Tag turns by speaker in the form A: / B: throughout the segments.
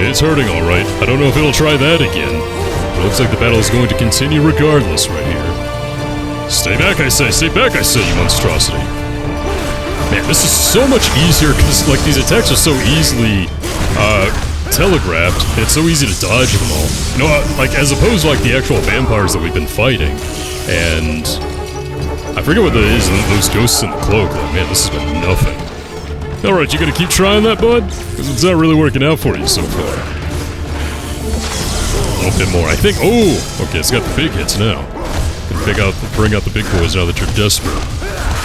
A: It's hurting alright. I don't know if it'll try that again. It looks like the battle is going to continue regardless right here. Stay back, I say, you monstrosity. Man, this is so much easier because, like, these attacks are so easily, telegraphed. It's so easy to dodge them all. You know, like, as opposed to, like, the actual vampires that we've been fighting. And I forget what that is, those ghosts in the cloak. Like, man, this has been nothing. Alright, you gonna keep trying that, bud? Because it's not really working out for you so far. A little bit more. I think, oh! Okay, it's got the big hits now. Bring out the big boys now that you're desperate.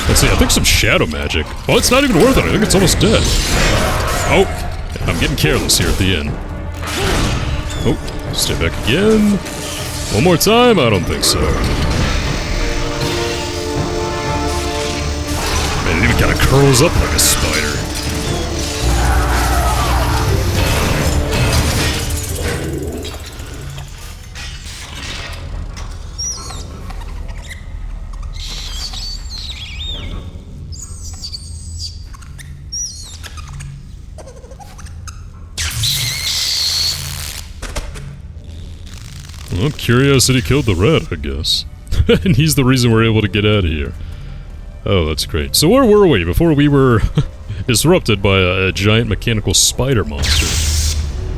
A: Let's see, I think some shadow magic. Well, it's not even worth it. I think it's almost dead. Oh, I'm getting careless here at the end. Oh, stay back again. One more time? I don't think so. Man, it even kind of curls up like a spider. Well, curiosity killed the rat, I guess. And he's the reason we're able to get out of here. Oh, that's great. So where were we before we were disrupted by a giant mechanical spider monster?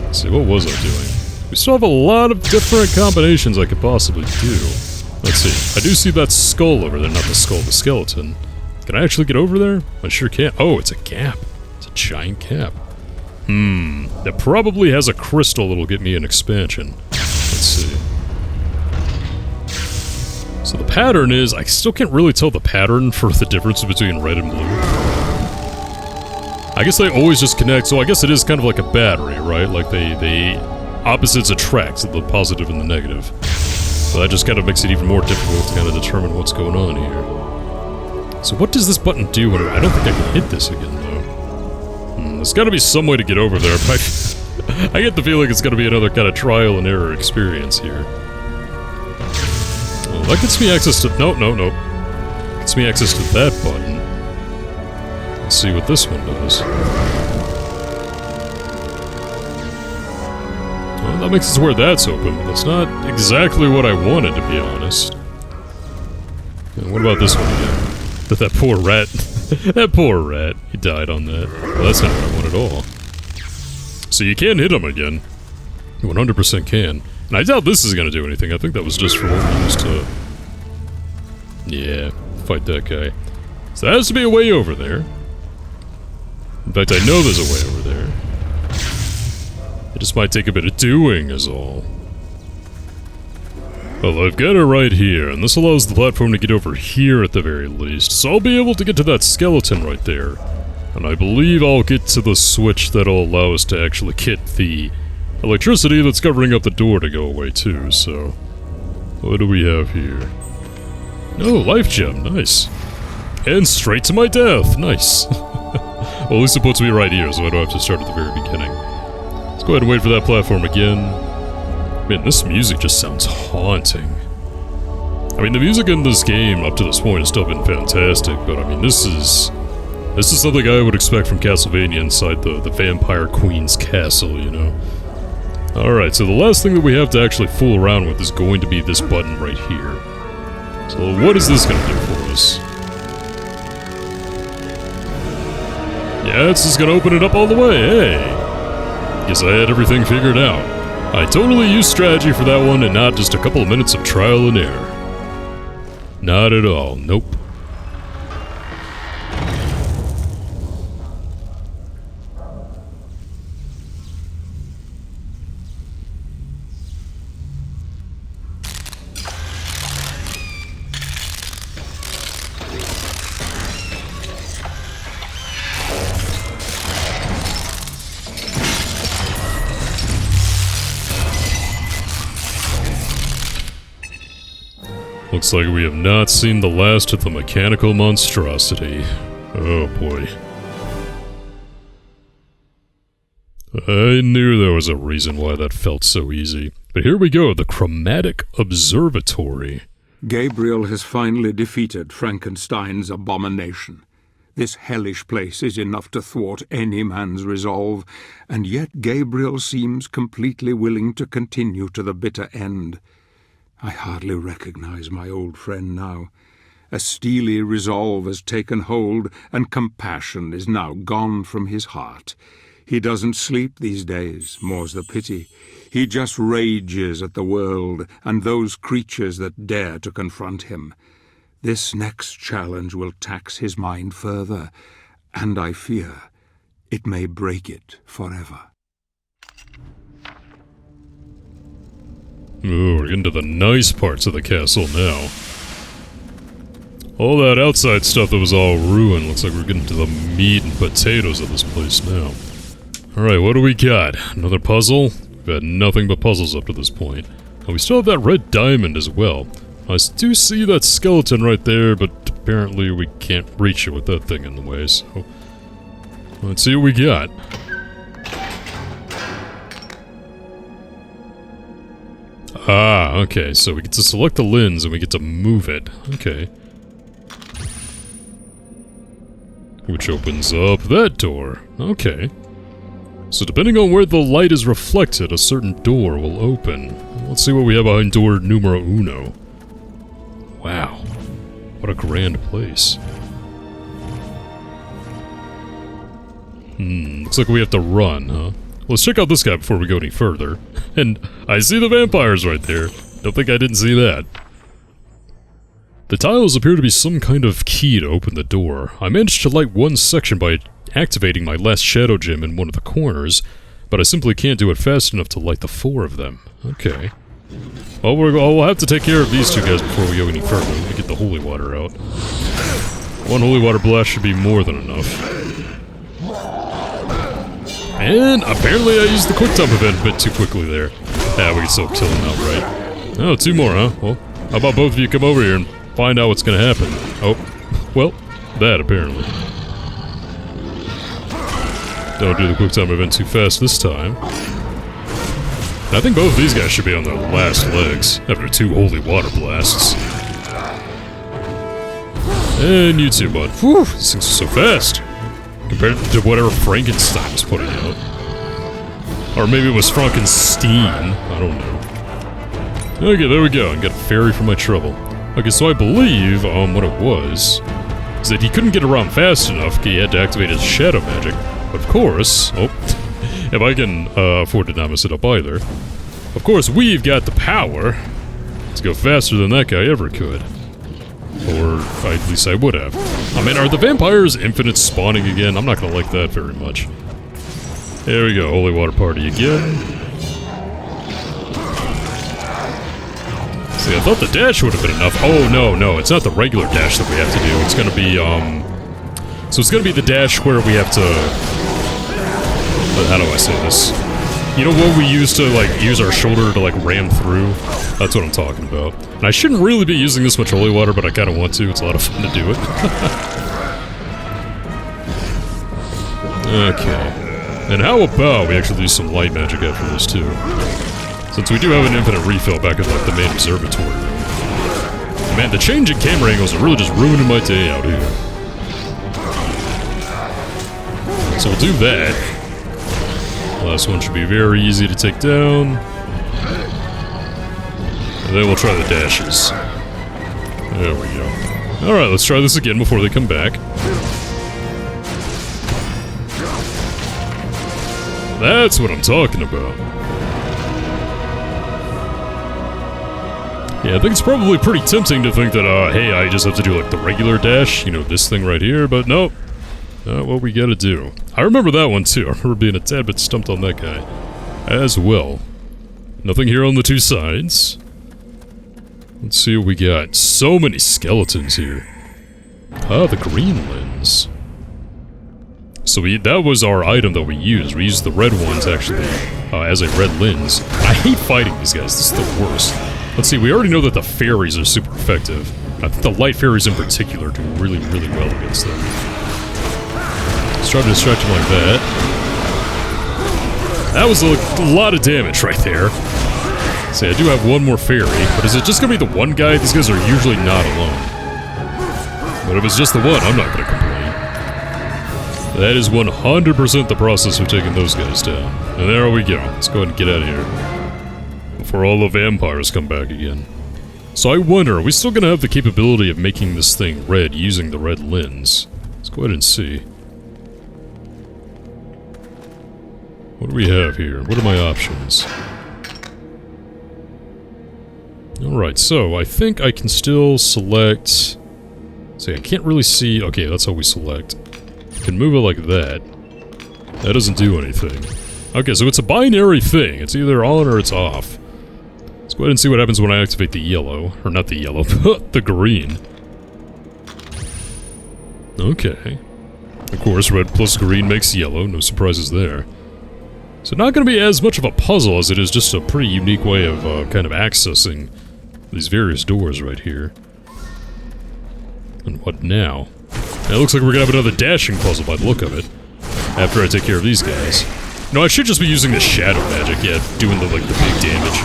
A: Let's see, what was I doing? We still have a lot of different combinations I could possibly do. Let's see. I do see that skull over there. Not the skull, the skeleton. Can I actually get over there? I sure can. Oh, it's a gap. It's a giant gap. That probably has a crystal that'll get me an expansion. Let's see. So the pattern is, I still can't really tell the pattern for the difference between red and blue. I guess they always just connect, so I guess it is kind of like a battery, right? Like they opposites attract, so the positive and the negative. So that just kind of makes it even more difficult to kind of determine what's going on here. So what does this button do? I don't think I can hit this again, though. There's gotta be some way to get over there, but I get the feeling it's gonna be another kind of trial and error experience here. Well, that gets me access to... No. Gets me access to that button. Let's see what this one does. Well, that makes it to where that's open, but that's not exactly what I wanted, to be honest. And what about this one again? That poor rat... that poor rat. He died on that. Well, that's not what I want at all. So you can hit him again. You 100% can. And I doubt this is going to do anything. I think that was just for what we used to... Yeah, fight that guy. So there has to be a way over there. In fact, I know there's a way over there. It just might take a bit of doing, is all. Well, I've got it right here, and this allows the platform to get over here at the very least. So I'll be able to get to that skeleton right there. And I believe I'll get to the switch that'll allow us to actually get the electricity that's covering up the door to go away too, so... What do we have here? Oh, life gem, nice. And straight to my death, nice. Well, at least it puts me right here, so I don't have to start at the very beginning. Let's go ahead and wait for that platform again. Man, this music just sounds haunting. I mean, the music in this game up to this point has still been fantastic, but I mean, this is something I would expect from Castlevania inside the Vampire Queen's castle, you know? Alright, so the last thing that we have to actually fool around with is going to be this button right here. So what is this going to do for us? Yeah, it's just going to open it up all the way, hey! Guess I had everything figured out. I totally used strategy for that one and not just a couple of minutes of trial and error. Not at all, nope. Looks like we have not seen the last of the mechanical monstrosity. Oh boy. I knew there was a reason why that felt so easy. But here we go, the Chromatic Observatory.
B: Gabriel has finally defeated Frankenstein's abomination. This hellish place is enough to thwart any man's resolve, and yet Gabriel seems completely willing to continue to the bitter end. I hardly recognize my old friend now. A steely resolve has taken hold, and compassion is now gone from his heart. He doesn't sleep these days, more's the pity. He just rages at the world and those creatures that dare to confront him. This next challenge will tax his mind further, and I fear it may break it forever.
A: Ooh, we're into the nice parts of the castle now. All that outside stuff that was all ruined, looks like we're getting to the meat and potatoes of this place now. Alright, what do we got? Another puzzle? We've had nothing but puzzles up to this point. And we still have that red diamond as well. I do see that skeleton right there, but apparently we can't reach it with that thing in the way, so... let's see what we got. Ah, okay, so we get to select the lens and we get to move it. Okay. Which opens up that door. Okay. So depending on where the light is reflected, a certain door will open. Let's see what we have behind door numero uno. Wow. What a grand place. Looks like we have to run, huh? Let's check out this guy before we go any further. And I see the vampires right there. Don't think I didn't see that. The tiles appear to be some kind of key to open the door. I managed to light one section by activating my last shadow gem in one of the corners, but I simply can't do it fast enough to light the 4 of them. Okay. Well, we'll have to take care of these two guys before we go any further. Let me get the holy water out. One holy water blast should be more than enough. And apparently I used the quick time event a bit too quickly there. Yeah, we can still kill them outright. Oh, 2 more, huh? Well, how about both of you come over here and find out what's gonna happen? Oh, well, that apparently. Don't do the quick time event too fast this time. I think both of these guys should be on their last legs after 2 holy water blasts. And you too, bud. Whew, these things are so fast. Compared to whatever Frankenstein was putting out. Or maybe it was Frankenstein. I don't know. Okay, there we go. I got a fairy for my trouble. Okay, so I believe, what it was is that he couldn't get around fast enough. He had to activate his shadow magic. But of course, if I can afford to not mess it up either. Of course, we've got the power to go faster than that guy ever could. Or at least I would have. I mean, are the vampires infinite spawning again? I'm not gonna like that very much. There we go, holy water party again. See, I thought the dash would have been enough. Oh, no, it's not the regular dash that we have to do. It's gonna be, so it's gonna be the dash where we have to... how do I say this? You know what we use to, like, use our shoulder to, like, ram through? That's what I'm talking about. And I shouldn't really be using this much holy water, but I kind of want to. It's a lot of fun to do it. Okay. And how about we actually use some light magic after this, too? Since we do have an infinite refill back at, like, the main observatory room. Man, the change in camera angles are really just ruining my day out here. So we'll do that. Last one should be very easy to take down. And then we'll try the dashes. There we go. Alright, let's try this again before they come back. That's what I'm talking about. Yeah, I think it's probably pretty tempting to think that, hey, I just have to do, like, the regular dash. You know, this thing right here, but nope. Not what we gotta do. I remember that one too. I remember being a tad bit stumped on that guy as well. Nothing here on the 2 sides. Let's see what we got. So many skeletons here. Ah, the green lens. So that was our item that we used. We used the red ones actually as a red lens. I hate fighting these guys. This is the worst. Let's see, we already know that the fairies are super effective. I think the light fairies in particular do really, really well against them. Let's try to distract him like that. That was a lot of damage right there. See, I do have one more fairy, but is it just gonna be the one guy? These guys are usually not alone. But if it's just the one, I'm not gonna complain. That is 100% the process of taking those guys down. And there we go. Let's go ahead and get out of here. Before all the vampires come back again. So I wonder, are we still gonna have the capability of making this thing red using the red lens? Let's go ahead and see. What do we have here? What are my options? Alright, so I think I can still select... See, I can't really see... Okay, that's how we select. I can move it like that. That doesn't do anything. Okay, so it's a binary thing. It's either on or it's off. Let's go ahead and see what happens when I activate the yellow. Or not the yellow, the green. Okay. Of course, red plus green makes yellow. No surprises there. So not going to be as much of a puzzle as it is just a pretty unique way of kind of accessing these various doors right here. And what now? It looks like we're going to have another dashing puzzle by the look of it. After I take care of these guys. No, I should just be using the shadow magic, yeah, doing the, like, the big damage.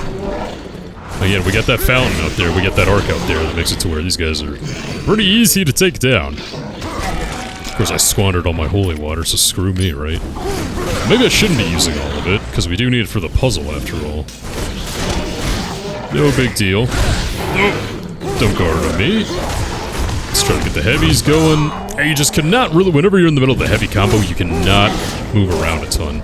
A: Again, we got that fountain out there, we got that arc out there that makes it to where these guys are pretty easy to take down. Of course, I squandered all my holy water, so screw me, right? Maybe I shouldn't be using all of it, because we do need it for the puzzle after all. No big deal. Oh, don't guard on me. Let's try to get the heavies going. And you just cannot really, whenever you're in the middle of the heavy combo, you cannot move around a ton.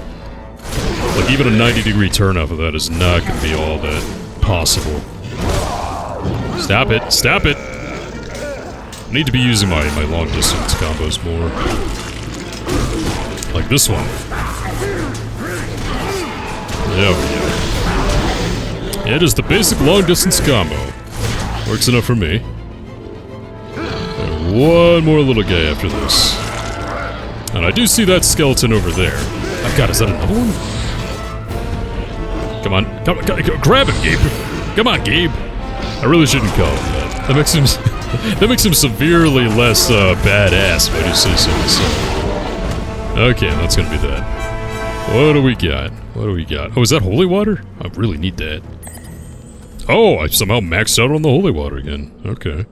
A: Like, even a 90-degree turn off of that is not going to be all that possible. Stop it. Stop it. I need to be using my long-distance combos more. Like this one. There we go. It is the basic long-distance combo. Works enough for me. And one more little guy after this. And I do see that skeleton over there. Oh god, is that another one? Come on. Come, grab him, Gabe. Come on, Gabe. I really shouldn't call him that. That makes him... that makes him severely less badass, if I do say so myself. Okay, that's gonna be that. What do we got? What do we got? Oh, is that holy water? I really need that. Oh, I somehow maxed out on the holy water again. Okay.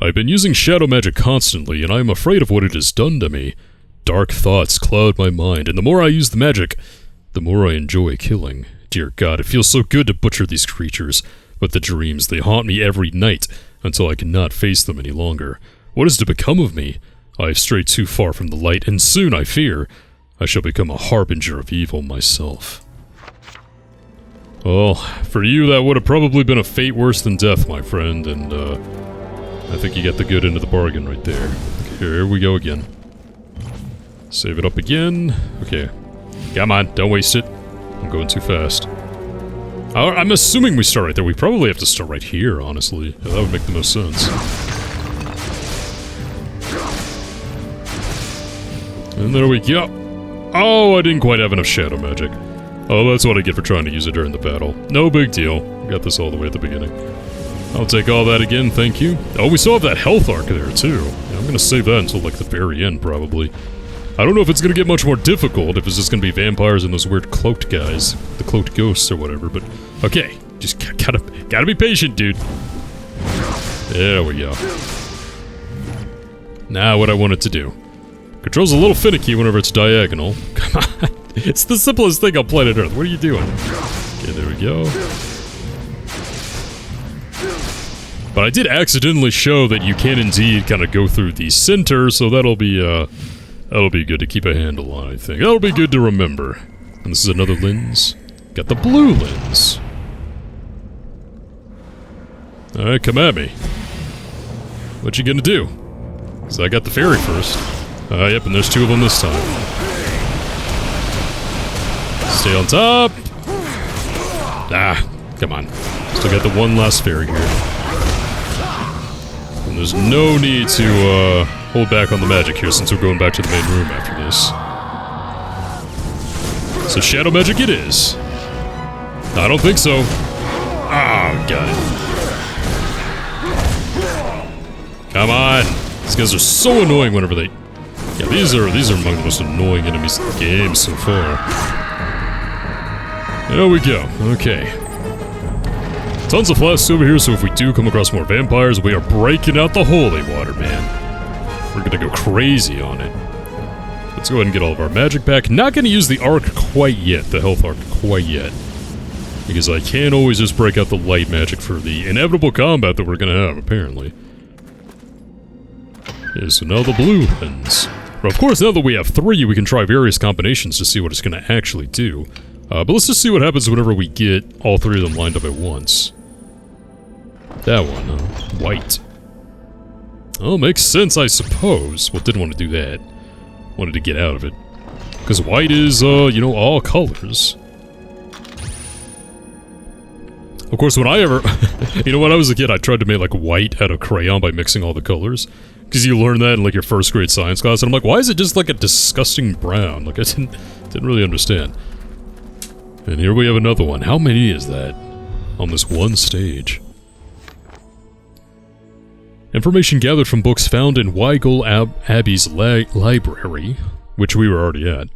A: I've been using shadow magic constantly, and I am afraid of what it has done to me. Dark thoughts cloud my mind, and the more I use the magic, the more I enjoy killing. Dear God, it feels so good to butcher these creatures, but the dreams, they haunt me every night, until I cannot face them any longer. What is to become of me? I have strayed too far from the light, and soon, I fear, I shall become a harbinger of evil myself. Well, for you that would have probably been a fate worse than death, my friend, and I think you got the good end of the bargain right there. Okay, here we go again. Save it up again. Okay. Come on, don't waste it. I'm going too fast. I'm assuming we start right there. We probably have to start right here, honestly. Yeah, that would make the most sense. And there we go. Oh, I didn't quite have enough shadow magic. Oh, that's what I get for trying to use it during the battle. No big deal. Got this all the way at the beginning. I'll take all that again, thank you. Oh, we still have that health arc there, too. Yeah, I'm gonna save that until, like, the very end, probably. I don't know if it's gonna get much more difficult, if it's just gonna be vampires and those weird cloaked guys. The cloaked ghosts or whatever, but... Okay, just gotta be patient, dude. There we go. Now what I wanted to do. Control's a little finicky whenever it's diagonal. Come on. It's the simplest thing on planet Earth. What are you doing? Okay, there we go. But I did accidentally show that you can indeed kind of go through the center, so that'll be good to keep a handle on, I think. That'll be good to remember. And this is another lens. Got the blue lens. Alright, come at me. What you gonna do? Because I got the fairy first. Yep, and there's two of them this time. Stay on top! Ah, come on. Still got the one last fairy here. And there's no need to, hold back on the magic here since we're going back to the main room after this. So shadow magic it is. I don't think so. Ah, got it. Come on. These guys are so annoying whenever they... Yeah, these are among the most annoying enemies in the game so far. There we go. Okay. Tons of flasks over here, so if we do come across more vampires, we are breaking out the holy water, man. We're gonna go crazy on it. Let's go ahead and get all of our magic back. Not gonna use the arc quite yet, the health arc quite yet. Because I can't always just break out the light magic for the inevitable combat that we're gonna have, apparently. Yeah, so now the blue pens. But of course, now that we have 3, we can try various combinations to see what it's gonna actually do. But let's just see what happens whenever we get all 3 of them lined up at once. That one, white. Oh, makes sense, I suppose. Well, didn't want to do that. Wanted to get out of it. Because white is, you know, all colors. Of course, when I ever... you know, when I was a kid, I tried to make, like, white out of crayon by mixing all the colors. Because you learn that in, like, your first grade science class, and I'm like, why is it just, like, a disgusting brown? Like, I didn't really understand. And here we have another one. How many is that on this one stage? Information gathered from books found in Weigel Abbey's library, which we were already at.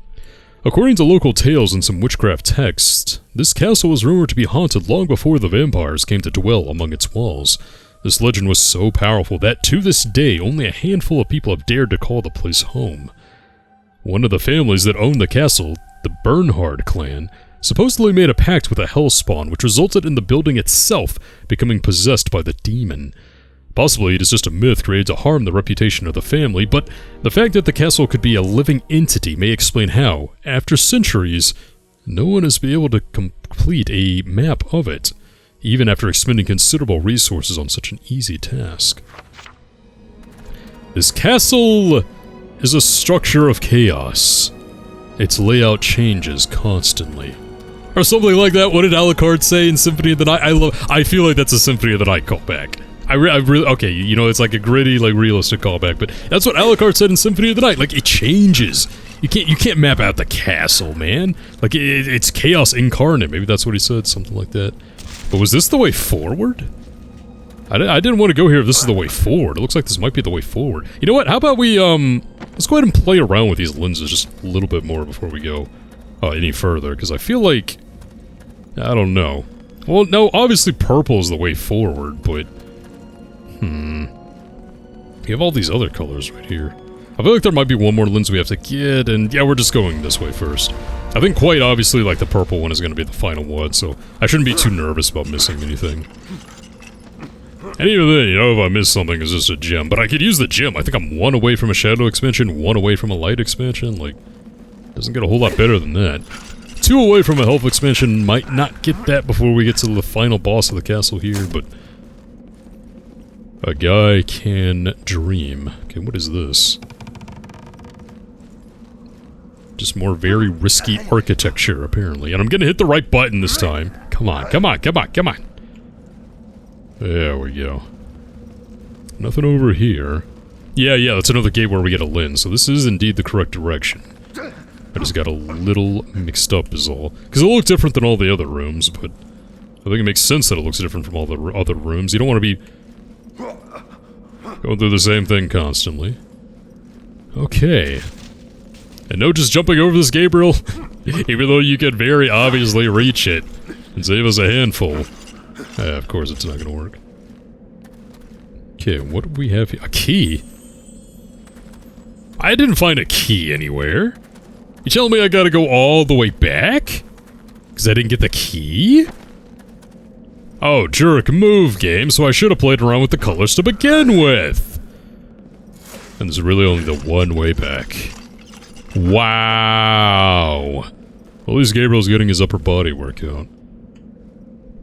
A: According to local tales and some witchcraft texts, this castle was rumored to be haunted long before the vampires came to dwell among its walls. This legend was so powerful that, to this day, only a handful of people have dared to call the place home. One of the families that owned the castle, the Bernhard clan, supposedly made a pact with a hellspawn, which resulted in the building itself becoming possessed by the demon. Possibly it is just a myth created to harm the reputation of the family, but the fact that the castle could be a living entity may explain how, after centuries, no one has been able to complete a map of it, even after expending considerable resources on such an easy task. This castle is a structure of chaos. Its layout changes constantly. Or something like that. What did Alucard say in Symphony of the Night? I feel like that's a Symphony of the Night callback. I really, okay, you know, it's like a gritty, like, realistic callback, but that's what Alucard said in Symphony of the Night. Like, it changes. You can't map out the castle, man. Like, it's chaos incarnate. Maybe that's what he said, something like that. But was this the way forward? I didn't want to go here if this is the way forward. It looks like this might be the way forward. You know what? How about we, let's go ahead and play around with these lenses just a little bit more before we go any further, because I feel like, I don't know. Well, no, obviously purple is the way forward, but... You have all these other colors right here. I feel like there might be one more lens we have to get, and yeah, we're just going this way first. I think quite obviously, like, the purple one is going to be the final one, so I shouldn't be too nervous about missing anything. And even then, you know, if I miss something, it's just a gem. But I could use the gem. I think I'm 1 away from a shadow expansion, 1 away from a light expansion. Like, doesn't get a whole lot better than that. 2 away from a health expansion, might not get that before we get to the final boss of the castle here, but... a guy can dream. Okay, what is this? Just more very risky architecture, apparently. And I'm gonna hit the right button this time. Come on, come on, come on, come on! There we go. Nothing over here. Yeah, that's another gate where we get a lens, so this is indeed the correct direction. I just got a little mixed up is all. Because it looked different than all the other rooms, but... I think it makes sense that it looks different from all the other rooms. You don't want to be... going through the same thing constantly. Okay. And no just jumping over this, Gabriel. Even though you could very obviously reach it and save us a handful. Of course it's not gonna work. Okay, what do we have here? A key? I didn't find a key anywhere. You telling me I gotta go all the way back? Because I didn't get the key? Oh, jerk move, game, so I should have played around with the colors to begin with! And there's really only the one way back. Wow! At least Gabriel's getting his upper body workout.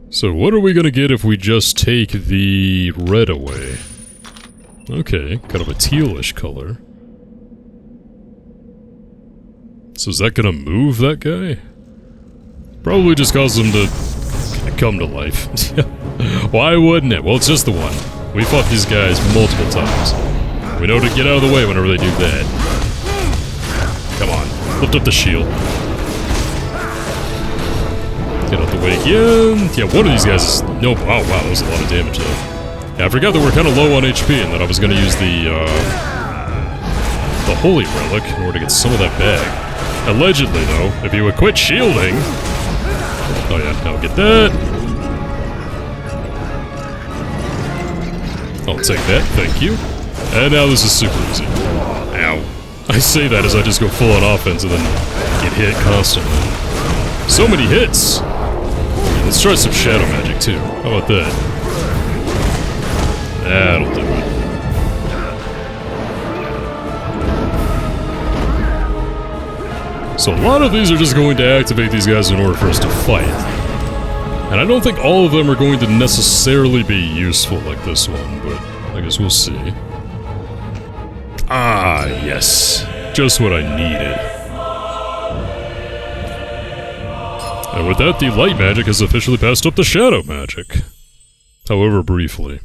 A: So what are we gonna get if we just take the red away? Okay, kind of a tealish color. So is that gonna move that guy? Probably just cause him to come to life. Why wouldn't it? Well, it's just the one. We fought these guys multiple times. We know to get out of the way whenever they do that. Come on, lift up the shield. Get out the way again. Yeah, one of these guys is... Nope. Oh, wow, that was a lot of damage, though. Yeah, I forgot that we're kind of low on HP and that I was going to use the Holy Relic in order to get some of that back. Allegedly, though, if you would quit shielding... Oh, yeah, now get that. I'll take that, thank you. And now this is super easy. Ow. I say that as I just go full on offense and then get hit constantly. So many hits! Yeah, let's try some shadow magic too. How about that? That'll do it. So a lot of these are just going to activate these guys in order for us to fight. And I don't think all of them are going to necessarily be useful like this one, but I guess we'll see. Ah, yes. Just what I needed. And with that, the light magic has officially passed up the shadow magic. However briefly.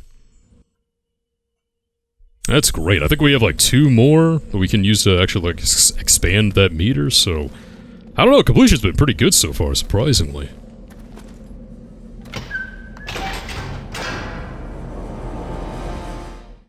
A: That's great. I think we have like 2 more that we can use to actually like expand that meter, so... I don't know, completion's been pretty good so far, surprisingly.